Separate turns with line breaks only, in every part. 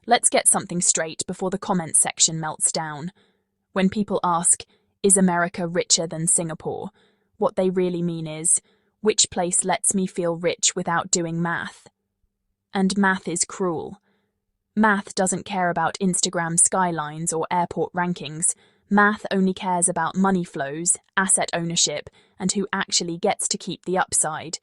Let's get something straight before the comments section melts down. When people ask, is America richer than Singapore? What they really mean is, which place lets me feel rich without doing math? And math is cruel. Math doesn't care about Instagram skylines or airport rankings. Math only cares about money flows, asset ownership, and who actually gets to keep the upside.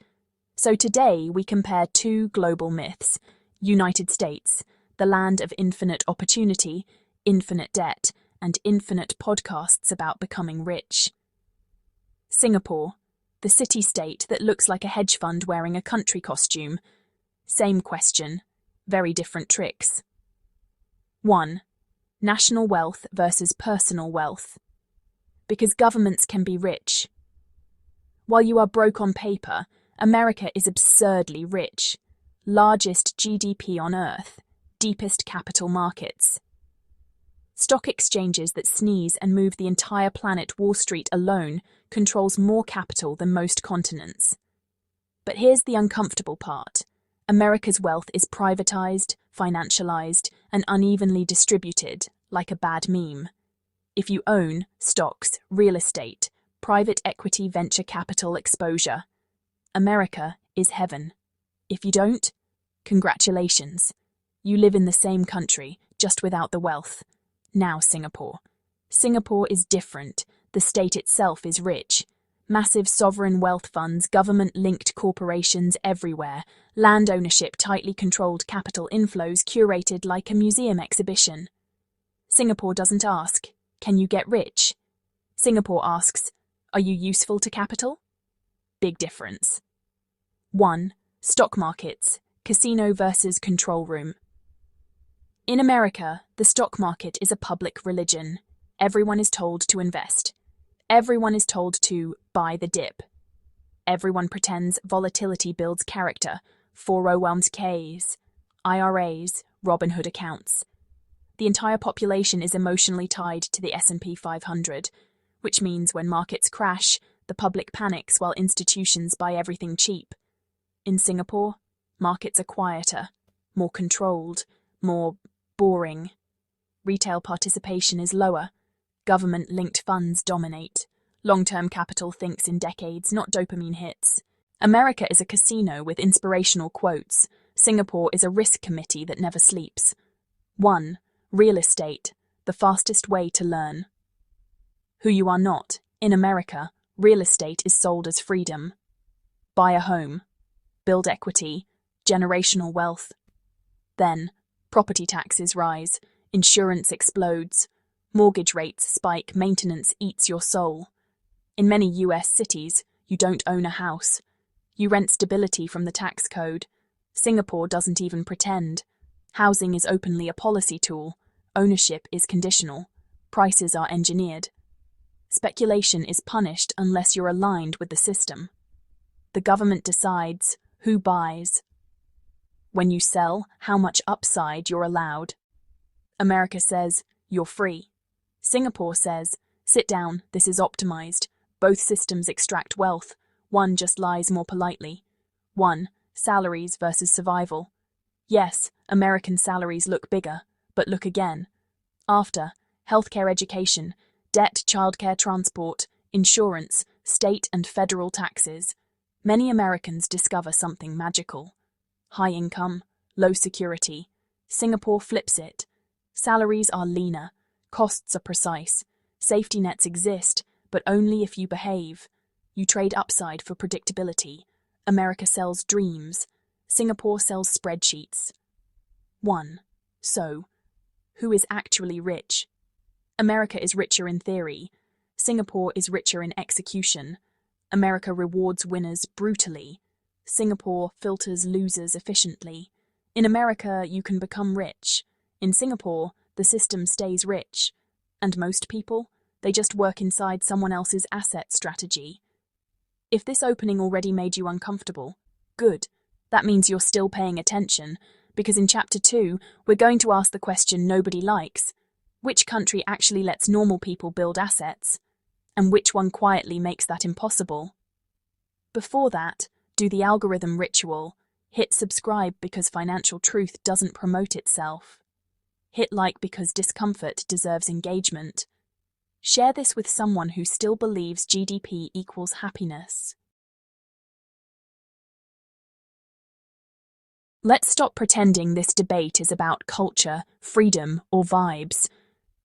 So today we compare two global myths: United States, the land of infinite opportunity, infinite debt, and infinite podcasts about becoming rich. Singapore, the city-state that looks like a hedge fund wearing a country costume. Same question, very different tricks. 1. National wealth versus personal wealth. Because governments can be rich. While you are broke on paper, America is absurdly rich. Largest GDP on Earth. Deepest capital markets. Stock exchanges that sneeze and move the entire planet. Wall Street alone controls more capital than most continents. But here's the uncomfortable part. America's wealth is privatized, financialized, and unevenly distributed, like a bad meme. If you own stocks, real estate, private equity, venture capital exposure, America is heaven. If you don't, congratulations. You live in the same country, just without the wealth. Now Singapore. Singapore is different. The state itself is rich. Massive sovereign wealth funds, government-linked corporations everywhere, land ownership, tightly controlled capital inflows curated like a museum exhibition. Singapore doesn't ask, can you get rich? Singapore asks, are you useful to capital? Big difference. 1. Stock markets, casino versus control room. In America, the stock market is a public religion. Everyone is told to invest. Everyone is told to buy the dip. Everyone pretends volatility builds character. 401ks, IRAs, Robinhood accounts. The entire population is emotionally tied to the S&P 500, which means when markets crash, the public panics while institutions buy everything cheap. In Singapore, markets are quieter, more controlled, more boring. Retail participation is lower. Government-linked funds dominate. Long-term capital thinks in decades, not dopamine hits. America is a casino with inspirational quotes. Singapore is a risk committee that never sleeps. 1. Real estate, the fastest way to learn. Who you are not. In America, real estate is sold as freedom. Buy a home. Build equity. Generational wealth. Then, property taxes rise. Insurance explodes. Mortgage rates spike. Maintenance eats your soul. In many US cities, you don't own a house. You rent stability from the tax code. Singapore doesn't even pretend. Housing is openly a policy tool. Ownership is conditional. Prices are engineered. Speculation is punished unless you're aligned with the system. The government decides who buys. When you sell, how much upside you're allowed. America says, you're free. Singapore says, sit down, this is optimized. Both systems extract wealth. One just lies more politely. 1. Salaries versus survival. Yes, American salaries look bigger, but look again. After, healthcare, education, debt, childcare, transport, insurance, state and federal taxes. Many Americans discover something magical. High income, low security. Singapore flips it. Salaries are leaner. Costs are precise. Safety nets exist, but only if you behave. You trade upside for predictability. America sells dreams. Singapore sells spreadsheets. 1. So, who is actually rich? America is richer in theory. Singapore is richer in execution. America rewards winners brutally. Singapore filters losers efficiently. In America, you can become rich. In Singapore, the system stays rich. And most people, they just work inside someone else's asset strategy. If this opening already made you uncomfortable, good. That means you're still paying attention, because in Chapter 2, we're going to ask the question nobody likes. Which country actually lets normal people build assets? And which one quietly makes that impossible? Before that, do the algorithm ritual. Hit subscribe because financial truth doesn't promote itself. Hit like because discomfort deserves engagement. Share this with someone who still believes GDP equals happiness. Let's stop pretending this debate is about culture, freedom, or vibes.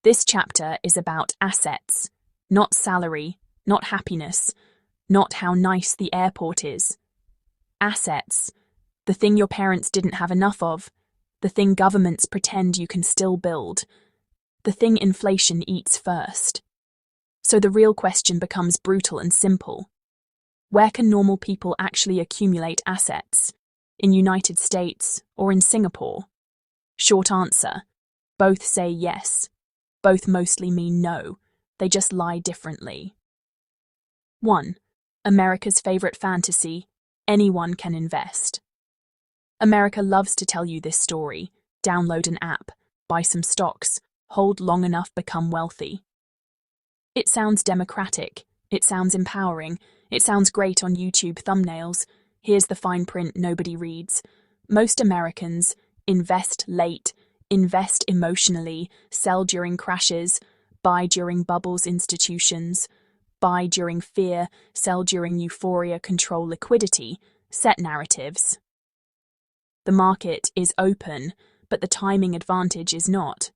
This chapter is about assets, not salary, not happiness, not how nice the airport is. Assets, the thing your parents didn't have enough of, the thing governments pretend you can still build, the thing inflation eats first. So the real question becomes brutal and simple. Where can normal people actually accumulate assets? In United States or in Singapore? Short answer, both say yes. Both mostly mean no. They just lie differently. 1. America's favorite fantasy: anyone can invest. America loves to tell you this story. Download an app, buy some stocks, hold long enough, become wealthy. It sounds democratic, it sounds empowering, it sounds great on YouTube thumbnails. Here's the fine print nobody reads. Most Americans invest late, invest emotionally, sell during crashes, buy during bubbles, institutions, buy during fear, sell during euphoria, control liquidity, set narratives. The market is open, but the timing advantage is not.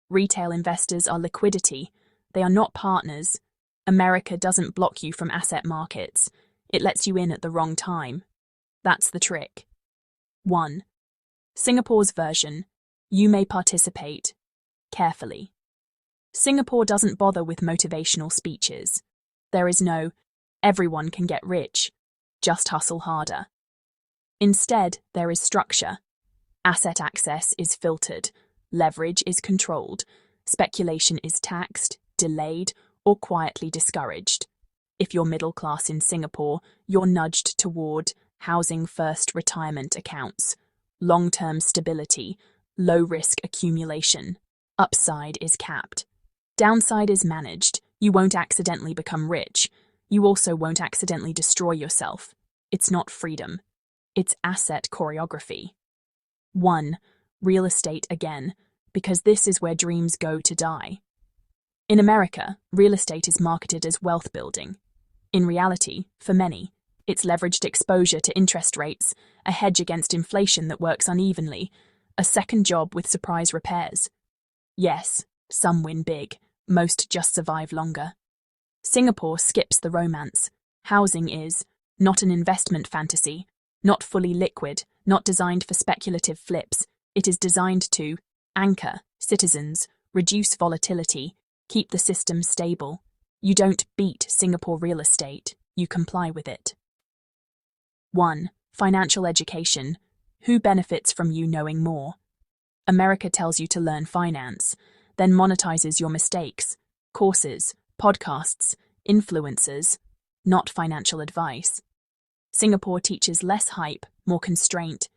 Retail investors are liquidity. They are not partners. America doesn't block you from asset markets. It lets you in at the wrong time. That's the trick. 1. Singapore's version: you may participate. Carefully. Singapore doesn't bother with motivational speeches. There is no, everyone can get rich, just hustle harder. Instead, there is structure. Asset access is filtered, leverage is controlled, speculation is taxed, delayed, or quietly discouraged. If you're middle class in Singapore, you're nudged toward housing first, retirement accounts, long-term stability, low-risk accumulation. Upside is capped. Downside is managed. You won't accidentally become rich. You also won't accidentally destroy yourself. It's not freedom. It's asset choreography. 1. Real estate again, because this is where dreams go to die. In America, real estate is marketed as wealth building. In reality, for many, it's leveraged exposure to interest rates, a hedge against inflation that works unevenly, a second job with surprise repairs. Yes, some win big, most just survive longer. Singapore skips the romance. Housing is not an investment fantasy, not fully liquid, not designed for speculative flips. It is designed to anchor citizens, reduce volatility, keep the system stable. You don't beat Singapore real estate, you comply with it. 1. Financial education. Who benefits from you knowing more? America tells you to learn finance, then monetizes your mistakes. Courses, podcasts, influencers, not financial advice. Singapore teaches less hype, more constraint.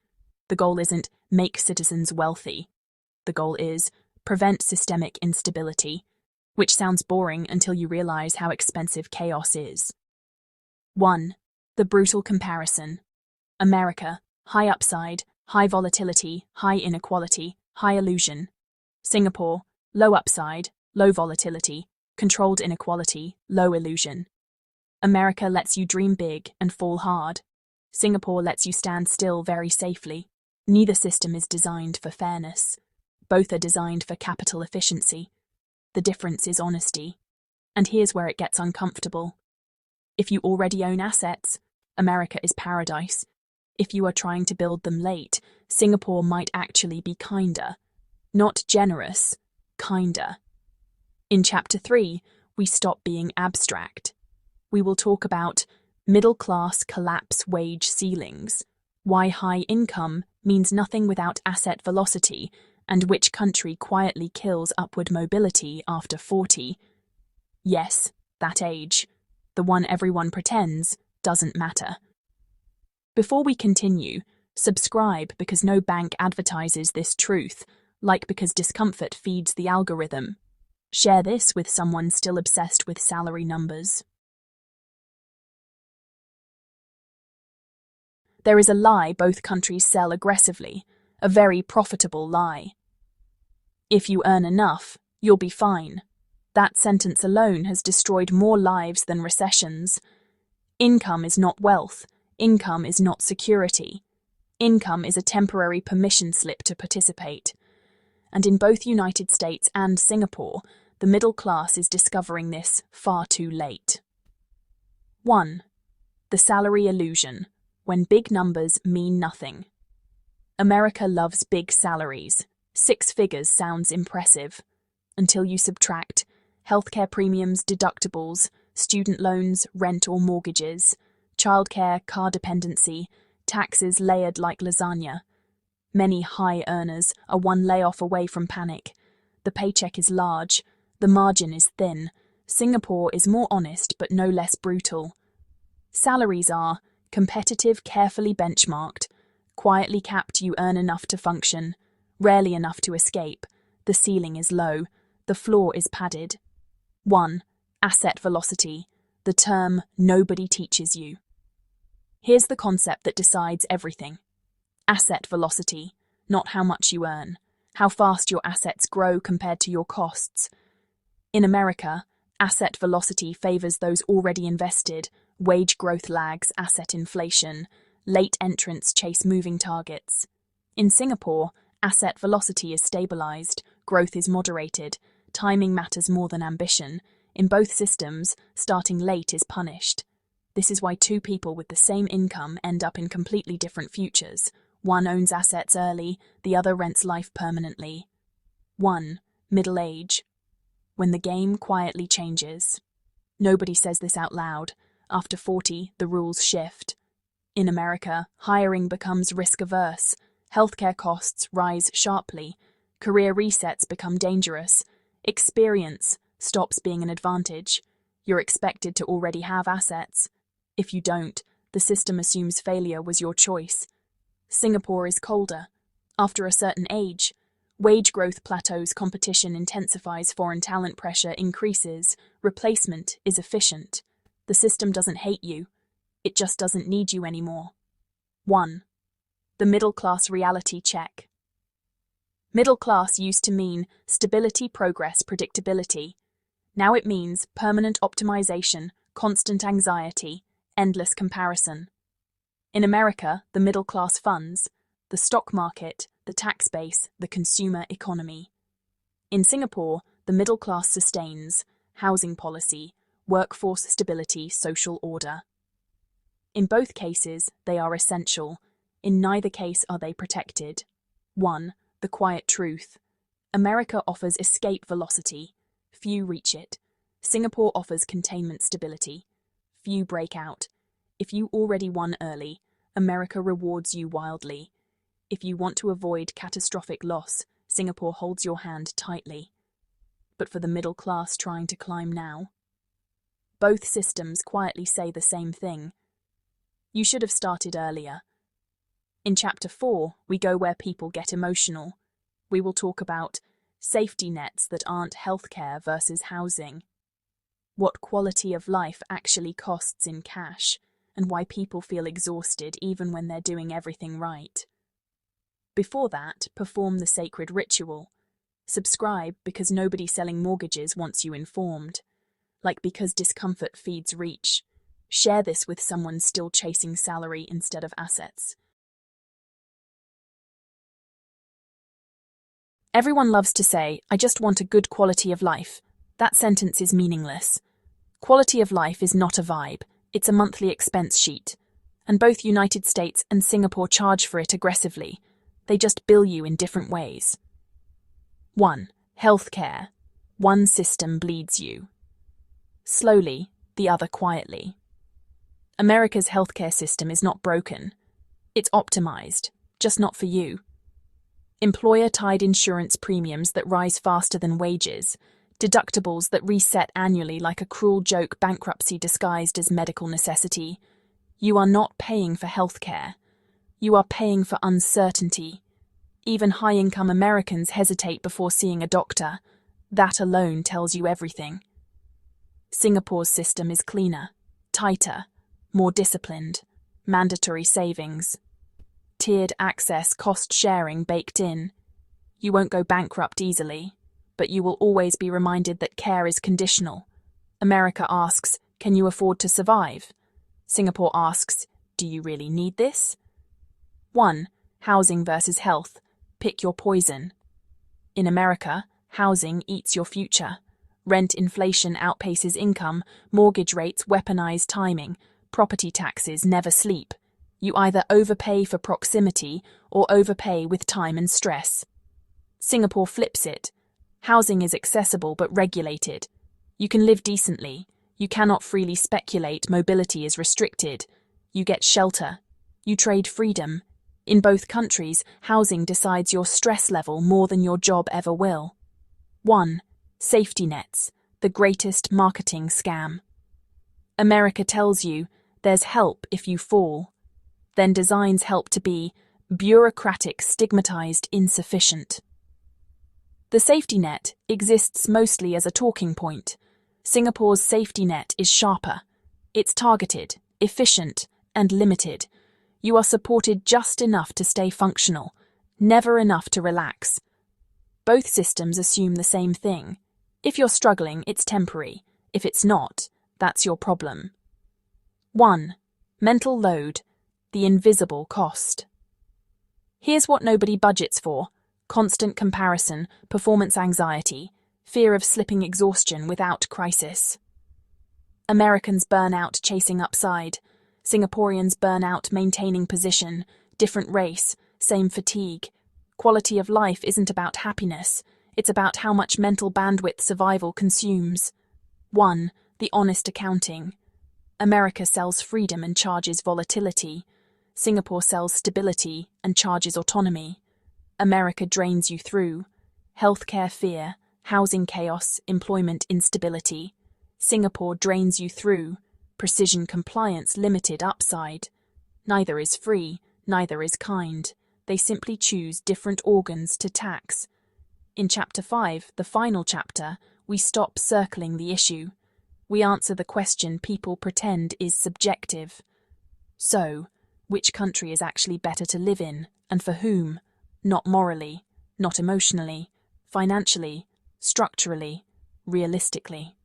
The goal isn't make citizens wealthy. The goal is prevent systemic instability, which sounds boring until you realize how expensive chaos is. 1. The brutal comparison. America, high upside, high volatility, high inequality, high illusion. Singapore, low upside, low volatility, controlled inequality, low illusion. America lets you dream big and fall hard. Singapore lets you stand still very safely. Neither system is designed for fairness. Both are designed for capital efficiency. The difference is honesty. And here's where it gets uncomfortable. If you already own assets, America is paradise. If you are trying to build them late, Singapore might actually be kinder. Not generous, kinder. In Chapter 3, we stop being abstract. We will talk about middle-class collapse wage ceilings, why high income means nothing without asset velocity, and which country quietly kills upward mobility after 40. Yes, that age, the one everyone pretends, doesn't matter. Before we continue, subscribe because no bank advertises this truth, like because discomfort feeds the algorithm. Share this with someone still obsessed with salary numbers. There is a lie both countries sell aggressively, a very profitable lie. If you earn enough, you'll be fine. That sentence alone has destroyed more lives than recessions. Income is not wealth. Income is not security. Income is a temporary permission slip to participate. And in both United States and Singapore, the middle class is discovering this far too late. 1. The salary illusion, when big numbers mean nothing. America loves big salaries. 6 figures sounds impressive. Until you subtract healthcare premiums, deductibles, student loans, rent or mortgages, childcare, car dependency, taxes layered like lasagna. Many high earners are one layoff away from panic. The paycheck is large, the margin is thin. Singapore is more honest but no less brutal. Salaries are competitive, carefully benchmarked. Quietly capped, you earn enough to function, rarely enough to escape. The ceiling is low, the floor is padded. 1. Asset velocity, the term nobody teaches you. Here's the concept that decides everything. Asset velocity, not how much you earn, how fast your assets grow compared to your costs. In America, asset velocity favors those already invested. Wage growth lags asset inflation. Late entrants chase moving targets. In Singapore, asset velocity is stabilized, growth is moderated, timing matters more than ambition. In both systems, starting late is punished. This is why 2 people with the same income end up in completely different futures. One owns assets early, the other rents life permanently. 1. Middle age, when the game quietly changes. Nobody says this out loud. After 40, the rules shift. In America, hiring becomes risk-averse. Healthcare costs rise sharply. Career resets become dangerous. Experience stops being an advantage. You're expected to already have assets. If you don't, the system assumes failure was your choice. Singapore is colder. After a certain age, wage growth plateaus, competition intensifies, foreign talent pressure increases, replacement is efficient. The system doesn't hate you. It just doesn't need you anymore. 1. The middle class reality check. Middle class used to mean stability, progress, predictability. Now it means permanent optimization, constant anxiety, endless comparison. In America, the middle class funds the stock market, the tax base, the consumer economy. In Singapore, the middle class sustains housing policy, workforce stability, social order. In both cases, they are essential. In neither case are they protected. 1. The quiet truth. America offers escape velocity. Few reach it. Singapore offers containment stability. Few break out. If you already won early, America rewards you wildly. If you want to avoid catastrophic loss, Singapore holds your hand tightly. But for the middle class trying to climb now, both systems quietly say the same thing. You should have started earlier. In Chapter 4, we go where people get emotional. We will talk about safety nets that aren't healthcare versus housing, what quality of life actually costs in cash, and why people feel exhausted even when they're doing everything right. Before that, perform the sacred ritual. Subscribe because nobody selling mortgages wants you informed. Like because discomfort feeds reach. Share this with someone still chasing salary instead of assets. Everyone loves to say, "I just want a good quality of life." That sentence is meaningless. Quality of life is not a vibe, it's a monthly expense sheet. And both United States and Singapore charge for it aggressively. They just bill you in different ways. 1. Healthcare. One system bleeds you slowly, the other quietly. America's healthcare system is not broken. It's optimized, just not for you. Employer-tied insurance premiums that rise faster than wages, deductibles that reset annually like a cruel joke, bankruptcy disguised as medical necessity. You are not paying for healthcare. You are paying for uncertainty. Even high-income Americans hesitate before seeing a doctor. That alone tells you everything. Singapore's system is cleaner, tighter, more disciplined, mandatory savings, tiered access, cost sharing baked in. You won't go bankrupt easily, but you will always be reminded that care is conditional. America asks, can you afford to survive? Singapore asks, do you really need this? 1. Housing versus health. Pick your poison. In America, housing eats your future. Rent inflation outpaces income, mortgage rates weaponize timing, property taxes never sleep. You either overpay for proximity or overpay with time and stress. Singapore flips it. Housing is accessible but regulated. You can live decently. You cannot freely speculate. Mobility is restricted. You get shelter. You trade freedom. In both countries, housing decides your stress level more than your job ever will. 1. Safety nets, the greatest marketing scam. America tells you there's help if you fall, then designs help to be bureaucratic, stigmatized, insufficient. The safety net exists mostly as a talking point. Singapore's safety net is sharper. It's targeted, efficient, and limited. You are supported just enough to stay functional, never enough to relax. Both systems assume the same thing. If you're struggling, it's temporary. If it's not, that's your problem. 1. Mental load, the invisible cost. Here's what nobody budgets for: constant comparison, performance anxiety, fear of slipping, exhaustion without crisis. Americans burn out chasing upside. Singaporeans burn out maintaining position. Different race, same fatigue. Quality of life isn't about happiness. It's about how much mental bandwidth survival consumes. 1. The honest accounting. America sells freedom and charges volatility. Singapore sells stability and charges autonomy. America drains you through healthcare fear, housing chaos, employment instability. Singapore drains you through precision compliance, limited upside. Neither is free, neither is kind. They simply choose different organs to tax. In Chapter 5, the final chapter, we stop circling the issue. We answer the question people pretend is subjective. So, which country is actually better to live in, and for whom? Not morally, not emotionally, financially, structurally, realistically.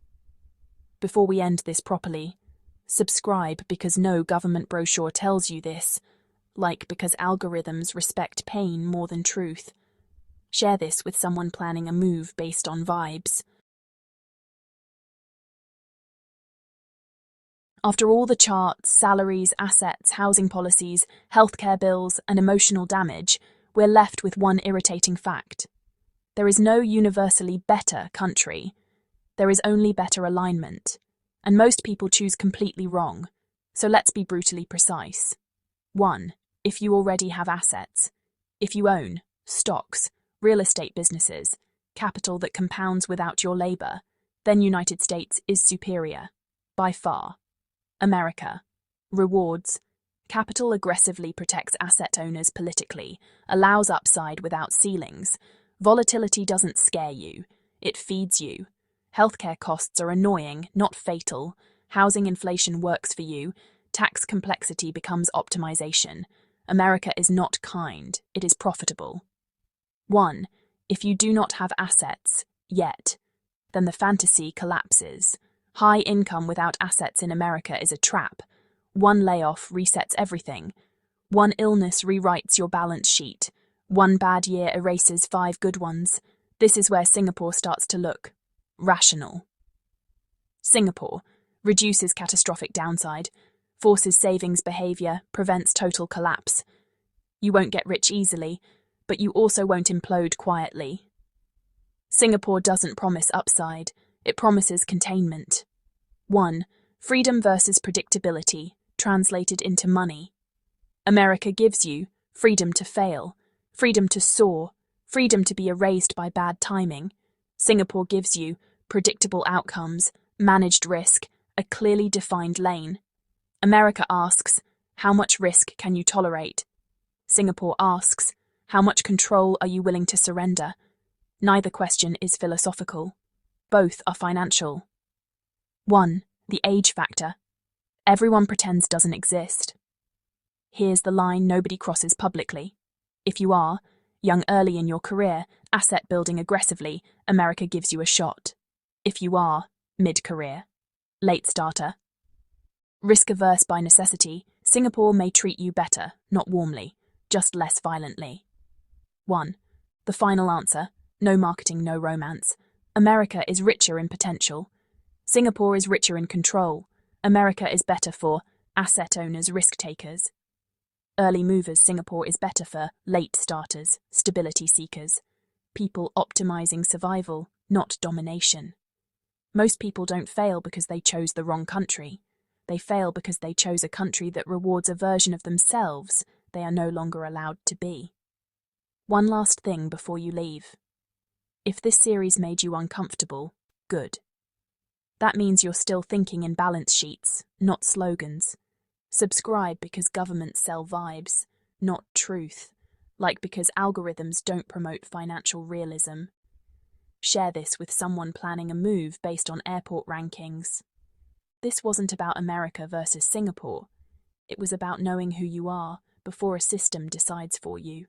Before we end this properly, subscribe because no government brochure tells you this. Like because algorithms respect pain more than truth. Share this with someone planning a move based on vibes. After all the charts, salaries, assets, housing policies, healthcare bills, and emotional damage, we're left with one irritating fact. There is no universally better country. There is only better alignment. And most people choose completely wrong. So let's be brutally precise. 1. If you already have assets. If you own stocks, real estate businesses, capital that compounds without your labor, then United States is superior. By far. America. Rewards. Capital aggressively protects asset owners politically, allows upside without ceilings. Volatility doesn't scare you. It feeds you. Healthcare costs are annoying, not fatal. Housing inflation works for you. Tax complexity becomes optimization. America is not kind, it is profitable. 1. If you do not have assets, yet, then the fantasy collapses. High income without assets in America is a trap. One layoff resets everything. One illness rewrites your balance sheet. One bad year erases 5 good ones. This is where Singapore starts to look rational. Singapore reduces catastrophic downside, forces savings behavior, prevents total collapse. You won't get rich easily, but you also won't implode quietly. Singapore doesn't promise upside, it promises containment. 1. Freedom versus predictability, translated into money. America gives you freedom to fail, freedom to soar, freedom to be erased by bad timing. Singapore gives you predictable outcomes, managed risk, a clearly defined lane. America asks, how much risk can you tolerate? Singapore asks, how much control are you willing to surrender? Neither question is philosophical. Both are financial. 1. The age factor. Everyone pretends doesn't exist. Here's the line nobody crosses publicly. If you are, Young early in your career, asset building aggressively, America gives you a shot. If you are mid-career, late starter, risk-averse by necessity, Singapore may treat you better, not warmly, just less violently. 1. The final answer: no marketing, no romance. America is richer in potential. Singapore is richer in control. America is better for asset owners, risk takers. Early movers, Singapore is better for late starters, stability seekers. People optimizing survival, not domination. Most people don't fail because they chose the wrong country. They fail because they chose a country that rewards a version of themselves they are no longer allowed to be. One last thing before you leave. If this series made you uncomfortable, good. That means you're still thinking in balance sheets, not slogans. Subscribe because governments sell vibes, not truth, like because algorithms don't promote financial realism. Share this with someone planning a move based on airport rankings. This wasn't about America versus Singapore. It was about knowing who you are before a system decides for you.